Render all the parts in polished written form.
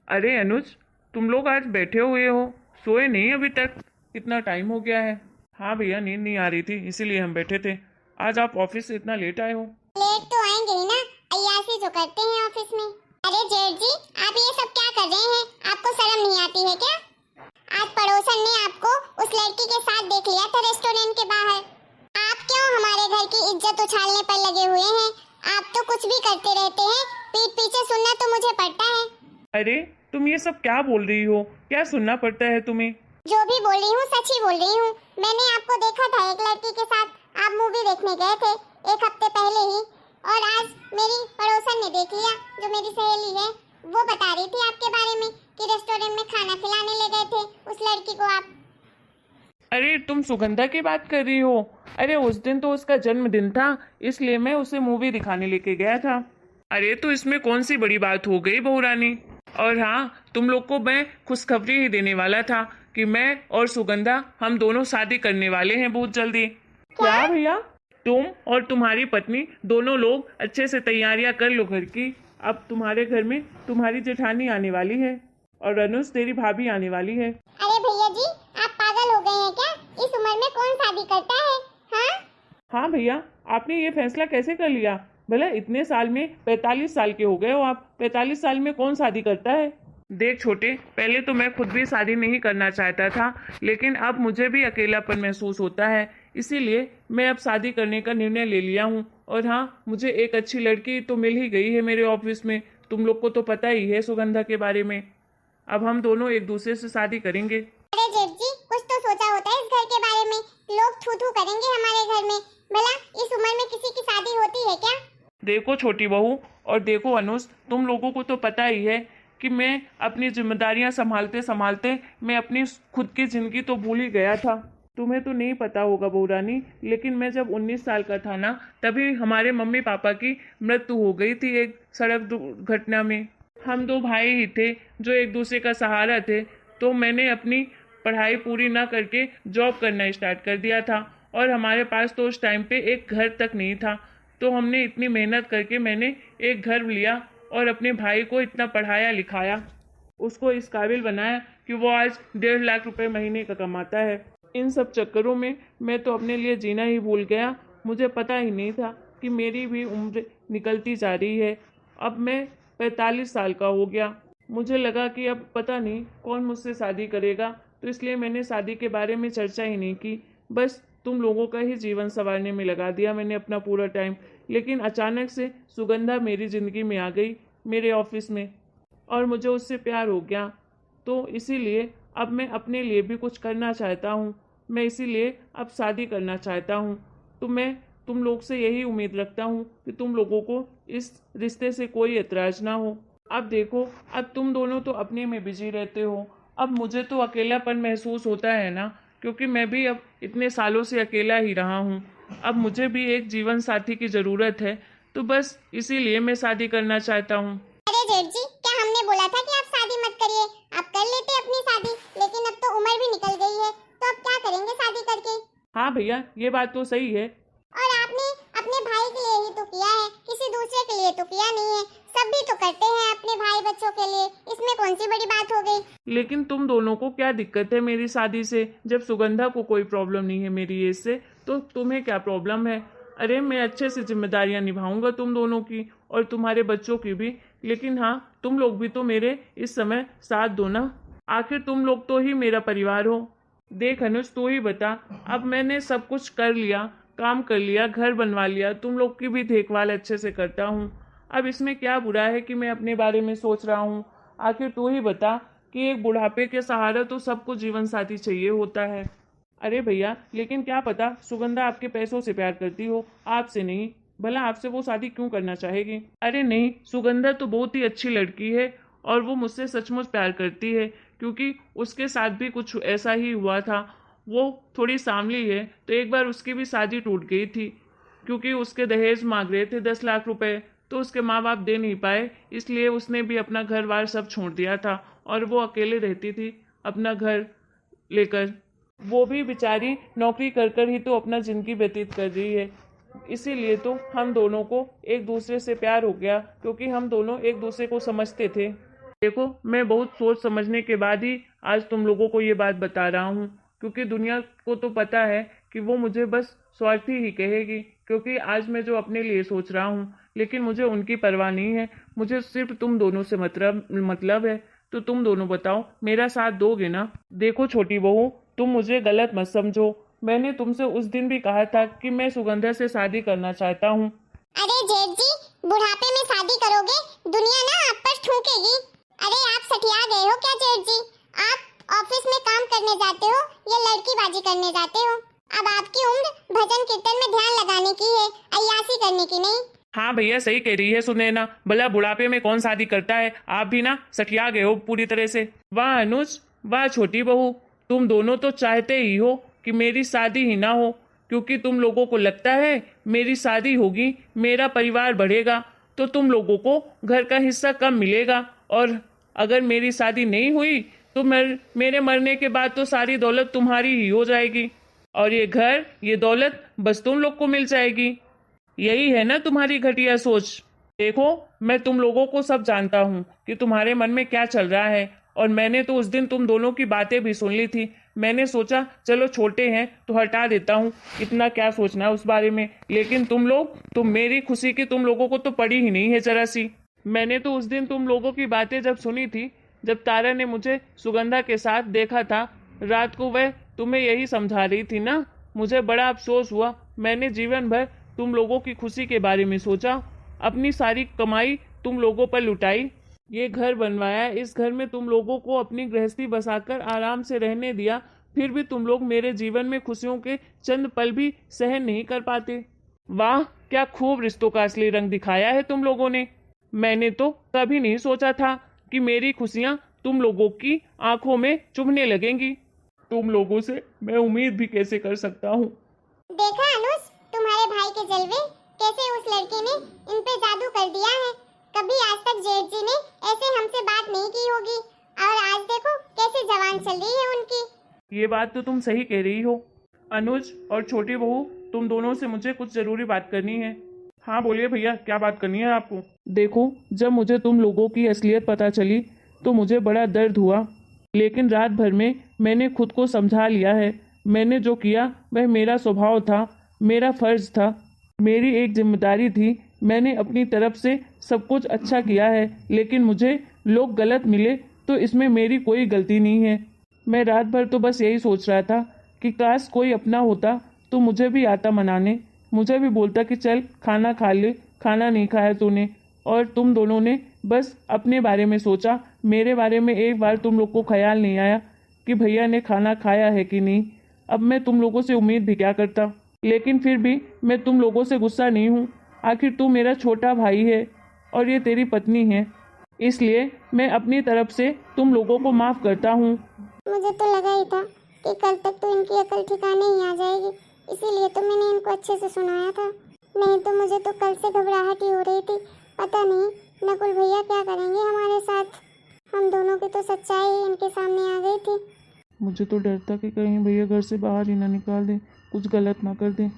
अरे अनुज, तुम लोग आज बैठे हुए हो, सोए नहीं अभी तक? इतना टाइम हो गया है। हाँ भैया, नींद नहीं आ रही थी इसीलिए हम बैठे थे। आज आप ऑफिस से इतना लेट आए हो? लेट तो आएंगे ही ना, अय्याशी जो करते हैं ऑफिस में। अरे जेठ जी, आप ये सब क्या कर रहे हैं? आपको शर्म नहीं आती है क्या? आज पड़ोसन ने आपको उस लड़की के साथ देख लिया था रेस्टोरेंट के बाहर। आप क्यों हमारे घर की इज्जत उछालने पर लगे हुए हैं? आप तो कुछ भी करते रहते हैं, पीठ पीछे सुनना तो मुझे पड़ता है। अरे तुम ये सब क्या बोल रही हो? क्या सुनना पड़ता है तुम्हें? जो भी बोल रही हूँ सच ही बोल रही हूँ। मैंने आपको देखा था एक लड़की के साथ, आप मूवी देखने गए थे एक हफ्ते पहले ही। और आज मेरी पड़ोसन ने देख लिया, जो मेरी सहेली है, वो बता रही थी आपके बारे में कि रेस्टोरेंट में खाना खिलाने ले गए थे उस लड़की को आप। अरे तुम सुगंधा की बात कर रही हो? अरे उस दिन तो उसका जन्मदिन था, इसलिए मैं उसे मूवी दिखाने लेके गया था। अरे तो इसमें कौन सी बड़ी बात हो गई बहू रानी? और हाँ, तुम लोग को मैं खुशखबरी ही देने वाला था कि मैं और सुगंधा हम दोनों शादी करने वाले हैं बहुत जल्दी। क्या भैया? तुम और तुम्हारी पत्नी दोनों लोग अच्छे से तैयारियां कर लो घर की। अब तुम्हारे घर में तुम्हारी जेठानी आने वाली है और अनुज तेरी भाभी आने वाली है। अरे भैया जी, आप पागल हो गए हैं क्या? इस उम्र में कौन शादी करता है? हाँ हाँ भैया, आपने ये फैसला कैसे कर लिया? भला इतने साल में 45 साल के हो गए हो आप। 45 साल में कौन शादी करता है? देख छोटे, पहले तो मैं खुद भी शादी नहीं करना चाहता था, लेकिन अब मुझे भी अकेलापन महसूस होता है, इसीलिए मैं अब शादी करने का निर्णय ले लिया हूँ। और हाँ, मुझे एक अच्छी लड़की तो मिल ही गई है मेरे ऑफिस में। तुम लोग को तो पता ही है सुगंधा के बारे में। अब हम दोनों एक दूसरे से शादी करेंगे। अरे जेठ जी, कुछ तो सोचा होता है इस घर के बारे में। लोग थू थू करेंगे हमारे घर में। भला इस उम्र में किसी की शादी होती है क्या? देखो छोटी बहू और देखो अनुज, तुम लोगों को तो पता ही है कि मैं अपनी जिम्मेदारियां संभालते संभालते मैं अपनी खुद की जिंदगी तो भूल ही गया था। तुम्हें तो नहीं पता होगा बहू रानी, लेकिन मैं जब 19 साल का था ना, तभी हमारे मम्मी पापा की मृत्यु हो गई थी एक सड़क दुर्घटना में। हम दो भाई ही थे जो एक दूसरे का सहारा थे। तो मैंने अपनी पढ़ाई पूरी ना करके जॉब करना स्टार्ट कर दिया था, और हमारे पास तो उस टाइम पे एक घर तक नहीं था। तो हमने इतनी मेहनत करके मैंने एक घर लिया और अपने भाई को इतना पढ़ाया लिखाया, उसको इस काबिल बनाया कि वो आज 1.5 लाख रुपए महीने का कमाता है। इन सब चक्करों में मैं तो अपने लिए जीना ही भूल गया। मुझे पता ही नहीं था कि मेरी भी उम्र निकलती जा रही है। अब मैं 45 साल का हो गया। मुझे लगा कि अब पता नहीं कौन मुझसे शादी करेगा, तो इसलिए मैंने शादी के बारे में चर्चा ही नहीं की। बस तुम लोगों का ही जीवन संवारने में लगा दिया मैंने अपना पूरा टाइम। लेकिन अचानक से सुगंधा मेरी ज़िंदगी में आ गई, मेरे ऑफिस में, और मुझे उससे प्यार हो गया। तो इसीलिए अब मैं अपने लिए भी कुछ करना चाहता हूँ। मैं इसीलिए अब शादी करना चाहता हूँ। तो मैं तुम लोग से यही उम्मीद रखता हूँ कि तुम लोगों को इस रिश्ते से कोई एतराज़ ना हो। अब देखो, अब तुम दोनों तो अपने में बिजी रहते हो, अब मुझे तो अकेलापन महसूस होता है ना, क्योंकि मैं भी अब इतने सालों से अकेला ही रहा हूँ। अब मुझे भी एक जीवन साथी की ज़रूरत है, तो बस इसीलिए मैं शादी करना चाहता हूँ। अरे जेठ जी, क्या हमने बोला था कि आप शादी मत करिए? आप कर लेते अपनी शादी, लेकिन अब तो उम्र भी निकल गई है, तो अब क्या करेंगे शादी करके? हाँ भैया, ये बात तो सही है। और आपने अपने भाई के लिए ही तो किया है, किसी दूसरे के लिए तो किया नहीं है। सब भी तो करते हैं अपने भाई बच्चों के लिए, इसमें कौन सी बड़ी बात हो गई? लेकिन तुम दोनों को क्या दिक्कत है मेरी शादी से? जब सुगंधा को कोई प्रॉब्लम नहीं है मेरी एज से, तो तुम्हें क्या प्रॉब्लम है? अरे मैं अच्छे से जिम्मेदारियां निभाऊंगा तुम दोनों की और तुम्हारे बच्चों की भी। लेकिन हाँ, तुम लोग भी तो मेरे इस समय साथ दो ना। आखिर तुम लोग तो ही मेरा परिवार हो। देख अनुज, तू ही बता, अब मैंने सब कुछ कर लिया, काम कर लिया, घर बनवा लिया, तुम लोग की भी देखभाल अच्छे से करता हूँ। अब इसमें क्या बुरा है कि मैं अपने बारे में सोच रहा हूँ? आखिर तू ही बता कि एक बुढ़ापे के सहारा तो सबको जीवन साथी चाहिए होता है। अरे भैया, लेकिन क्या पता सुगंधा आपके पैसों से प्यार करती हो, आपसे नहीं। भला आपसे वो शादी क्यों करना चाहेगी? अरे नहीं, सुगंधा तो बहुत ही अच्छी लड़की है और वो मुझसे सचमुच प्यार करती है, क्योंकि उसके साथ भी कुछ ऐसा ही हुआ था। वो थोड़ी सांवली है, तो एक बार उसकी भी शादी टूट गई थी, क्योंकि उसके दहेज मांग रहे थे 10 लाख रुपए, तो उसके माँ बाप दे नहीं पाए, इसलिए उसने भी अपना घर बार सब छोड़ दिया था और वो अकेले रहती थी अपना घर लेकर। वो भी बेचारी नौकरी कर कर ही तो अपना जिंदगी व्यतीत कर रही है। इसीलिए तो हम दोनों को एक दूसरे से प्यार हो गया, क्योंकि हम दोनों एक दूसरे को समझते थे। देखो, मैं बहुत सोच समझने के बाद ही आज तुम लोगों को ये बात बता रहा हूँ, क्योंकि दुनिया को तो पता है कि वो मुझे बस स्वार्थी ही कहेगी, क्योंकि आज मैं जो अपने लिए सोच रहा हूँ, लेकिन मुझे उनकी परवाह नहीं है। मुझे सिर्फ तुम दोनों से मतलब है। तो तुम दोनों बताओ, मेरा साथ दोगे ना? देखो छोटी बहू, तुम मुझे गलत मत समझो। मैंने तुमसे उस दिन भी कहा था कि मैं सुगंधा से शादी करना चाहता हूँ। अरे जेठ जी, बुढ़ापे में शादी करोगे, दुनिया ना आप पर थूकेगी। अरे आप सठिया गए हो क्या जेठ जी? आप ऑफिस में काम करने जाते हो या लड़कीबाजी करने जाते हो? अब आपकी उम्र भजन कीर्तन में ध्यान लगाने की है, अय्यासी करने की नहीं। हाँ भैया, सही कह रही है सुनैना। भला बुढ़ापे में कौन शादी करता है? आप भी ना सठिया गए हो पूरी तरह से। वाह अनुज, वाह छोटी बहू, तुम दोनों तो चाहते ही हो कि मेरी शादी ही ना हो, क्योंकि तुम लोगों को लगता है मेरी शादी होगी, मेरा परिवार बढ़ेगा, तो तुम लोगों को घर का हिस्सा कम मिलेगा, और अगर मेरी शादी नहीं हुई तो मेरे मरने के बाद तो सारी दौलत तुम्हारी ही हो जाएगी, और ये घर, ये दौलत बस तुम लोग को मिल जाएगी। यही है ना तुम्हारी घटिया सोच? देखो, मैं तुम लोगों को सब जानता हूँ कि तुम्हारे मन में क्या चल रहा है, और मैंने तो उस दिन तुम दोनों की बातें भी सुन ली थी। मैंने सोचा चलो छोटे हैं तो हटा देता हूँ, इतना क्या सोचना है उस बारे में। लेकिन तुम मेरी खुशी की तुम लोगों को तो पड़ी ही नहीं है जरा सी। मैंने तो उस दिन तुम लोगों की बातें जब सुनी थी, जब तारा ने मुझे सुगंधा के साथ देखा था, रात को वह तुम्हें यही समझा रही थी ना, मुझे बड़ा अफसोस हुआ। मैंने जीवन भर तुम लोगों की खुशी के बारे में सोचा, अपनी सारी कमाई तुम लोगों पर लुटाई, ये घर बनवाया, इस घर में तुम लोगों को अपनी गृहस्थी बसाकर आराम से रहने दिया, फिर भी तुम लोग मेरे जीवन में खुशियों के चंद पल भी सहन नहीं कर पाते। वाह, क्या खूब रिश्तों का असली रंग दिखाया है तुम लोगों ने। मैंने तो कभी नहीं सोचा था कि मेरी खुशियां तुम लोगों की आंखों में चुभने लगेंगी। तुम लोगों से मैं उम्मीद भी कैसे कर सकता हूँ। देखा अनुज, तुम्हारे भाई के जलवे, कैसे उस लड़के ने इन पे जादू कर दिया है। कभी आज तक जेठ जी ने ऐसे हमसे बात नहीं की होगी, और आज देखो कैसे जवान चल रही है उनकी। ये बात तो तुम सही कह रही हो। अनुज और छोटी बहू, तुम दोनों से मुझे कुछ जरूरी बात करनी है। हाँ बोलिए भैया, क्या बात करनी है आपको? देखो, जब मुझे तुम लोगों की असलियत पता चली तो मुझे बड़ा दर्द हुआ, लेकिन रात भर में मैंने खुद को समझा लिया है। मैंने जो किया वह मेरा स्वभाव था, मेरा फर्ज था, मेरी एक जिम्मेदारी थी। मैंने अपनी तरफ से सब कुछ अच्छा किया है, लेकिन मुझे लोग गलत मिले तो इसमें मेरी कोई गलती नहीं है। मैं रात भर तो बस यही सोच रहा था कि काश कोई अपना होता तो मुझे भी आता मनाने, मुझे भी बोलता कि चल खाना खा ले, खाना नहीं खाया तूने। और तुम दोनों ने बस अपने बारे में सोचा, मेरे बारे में एक बार तुम लोग को ख्याल नहीं आया कि भैया ने खाना खाया है कि नहीं। अब मैं तुम लोगों से उम्मीद भी क्या करता, लेकिन फिर भी मैं तुम लोगों से गुस्सा नहीं हूँ। आखिर तू मेरा छोटा भाई है और ये तेरी पत्नी है, इसलिए मैं अपनी तरफ से तुम लोगों को माफ़ करता हूँ। मुझे तो लगा ही था कि कल तक तो इनकी अकल ठिकाने ही आ जाएगी, इसीलिए तो मैंने इनको अच्छे से सुनाया था। नहीं तो मुझे तो कल से घबराहट ही हो रही थी। पता नहीं नकुल भैया क्या करेंगे हमारे साथ। हम दोनों की तो सच्चाई इनके सामने आ गई थी। मुझे तो डर था कि कहीं भैया घर से बाहर ही ना निकाल दें, कुछ गलत ना कर दें।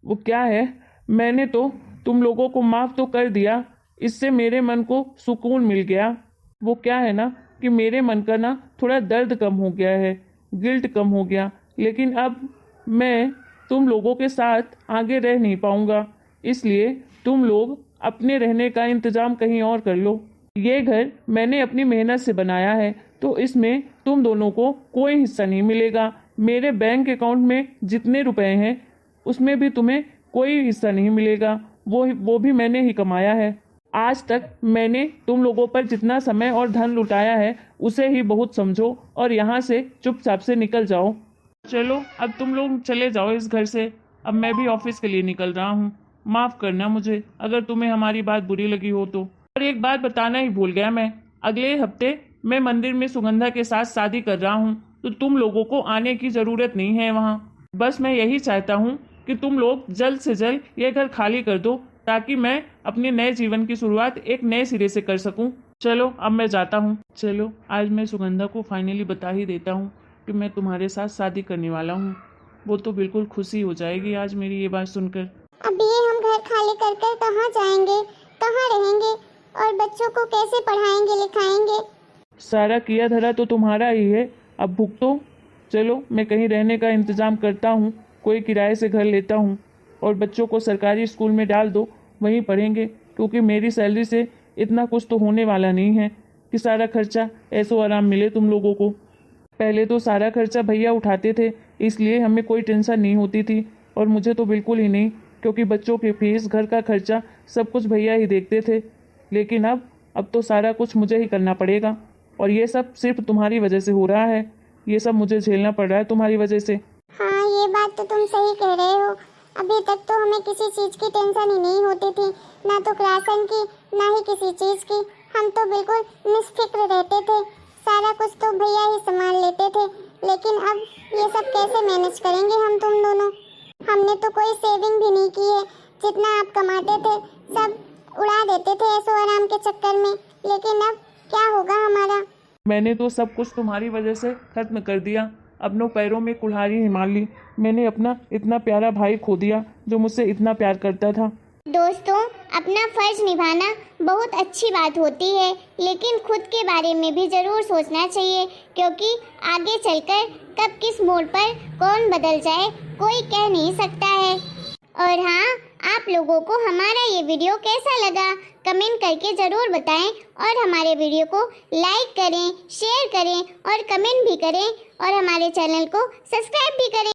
वो क्या है, मैंने तो तुम लोगों को माफ़ तो कर दिया, इससे मेरे मन को सुकून मिल गया। वो क्या है ना कि मेरे मन का ना थोड़ा दर्द कम हो गया है, गिल्ट कम हो गया। लेकिन अब मैं तुम लोगों के साथ आगे रह नहीं पाऊँगा, इसलिए तुम लोग अपने रहने का इंतज़ाम कहीं और कर लो। ये घर मैंने अपनी मेहनत से बनाया है, तो इसमें तुम दोनों को कोई हिस्सा नहीं मिलेगा। मेरे बैंक अकाउंट में जितने रुपए हैं उसमें भी तुम्हें कोई हिस्सा नहीं मिलेगा, वो भी मैंने ही कमाया है। आज तक मैंने तुम लोगों पर जितना समय और धन लुटाया है उसे ही बहुत समझो, और यहाँ से चुपचाप से निकल जाओ। चलो अब तुम लोग चले जाओ इस घर से, अब मैं भी ऑफिस के लिए निकल रहा हूँ। माफ़ करना मुझे अगर तुम्हें हमारी बात बुरी लगी हो तो। और एक बात बताना ही भूल गया मैं, अगले हफ्ते मैं मंदिर में सुगंधा के साथ शादी कर रहा हूँ, तो तुम लोगों को आने की ज़रूरत नहीं है वहाँ। बस मैं यही चाहता हूँ कि तुम लोग जल्द से जल्द ये घर खाली कर दो, ताकि मैं अपने नए जीवन की शुरुआत एक नए सिरे से कर सकूं। चलो अब मैं जाता हूं। चलो आज मैं सुगंधा को फाइनली बता ही देता हूं कि मैं तुम्हारे साथ शादी करने वाला हूं। वो तो बिल्कुल खुशी हो जाएगी आज मेरी ये बात सुनकर। अब ये हम घर खाली कर कर कहाँ जाएंगे, कहाँ रहेंगे? और बच्चों को कैसे पढ़ाएंगे लिखाएंगे। सारा किया धरा तो तुम्हारा ही है, अब भुगतो। चलो मैं कहीं रहने का इंतज़ाम करता हूँ, कोई किराए से घर लेता हूँ और बच्चों को सरकारी स्कूल में डाल दो, वहीं पढ़ेंगे, क्योंकि मेरी सैलरी से इतना कुछ तो होने वाला नहीं है कि सारा खर्चा ऐसो आराम मिले तुम लोगों को। पहले तो सारा खर्चा भैया उठाते थे, इसलिए हमें कोई टेंशन नहीं होती थी, और मुझे तो बिल्कुल ही नहीं, क्योंकि बच्चों की फीस, घर का खर्चा सब कुछ भैया ही देखते थे। लेकिन अब तो सारा कुछ मुझे ही करना पड़ेगा, और ये सब सिर्फ तुम्हारी वजह से हो रहा है। ये सब मुझे झेलना पड़ रहा है तुम्हारी वजह से। हाँ, ये बात तो तुम सही कह रहे हो। अभी तक तो हमें किसी चीज की टेंशन ही नहीं होती थी, ना तो राशन की ना ही किसी चीज की। हम तो बिल्कुल निश्चिंत रहते थे, सारा कुछ तो भैया ही संभाल लेते थे। लेकिन अब ये सब कैसे मैनेज करेंगे हम तुम दोनों। हमने तो कोई सेविंग भी नहीं की है, जितना आप कमाते थे सब उड़ा देते थे ऐसो आराम के चक्कर में। लेकिन अब क्या होगा हमारा। मैंने तो सब कुछ तुम्हारी वजह से खत्म कर दिया, अपनों पैरों में कुल्हाड़ी ही मार ली। मैंने अपना इतना प्यारा भाई खो दिया जो मुझसे इतना प्यार करता था। दोस्तों, अपना फर्ज निभाना बहुत अच्छी बात होती है, लेकिन खुद के बारे में भी ज़रूर सोचना चाहिए, क्योंकि आगे चलकर कब किस मोड़ पर कौन बदल जाए कोई कह नहीं सकता है। और हाँ, आप लोगों को हमारा ये वीडियो कैसा लगा कमेंट करके ज़रूर बताएं, और हमारे वीडियो को लाइक करें, शेयर करें और कमेंट भी करें, और हमारे चैनल को सब्सक्राइब भी करें।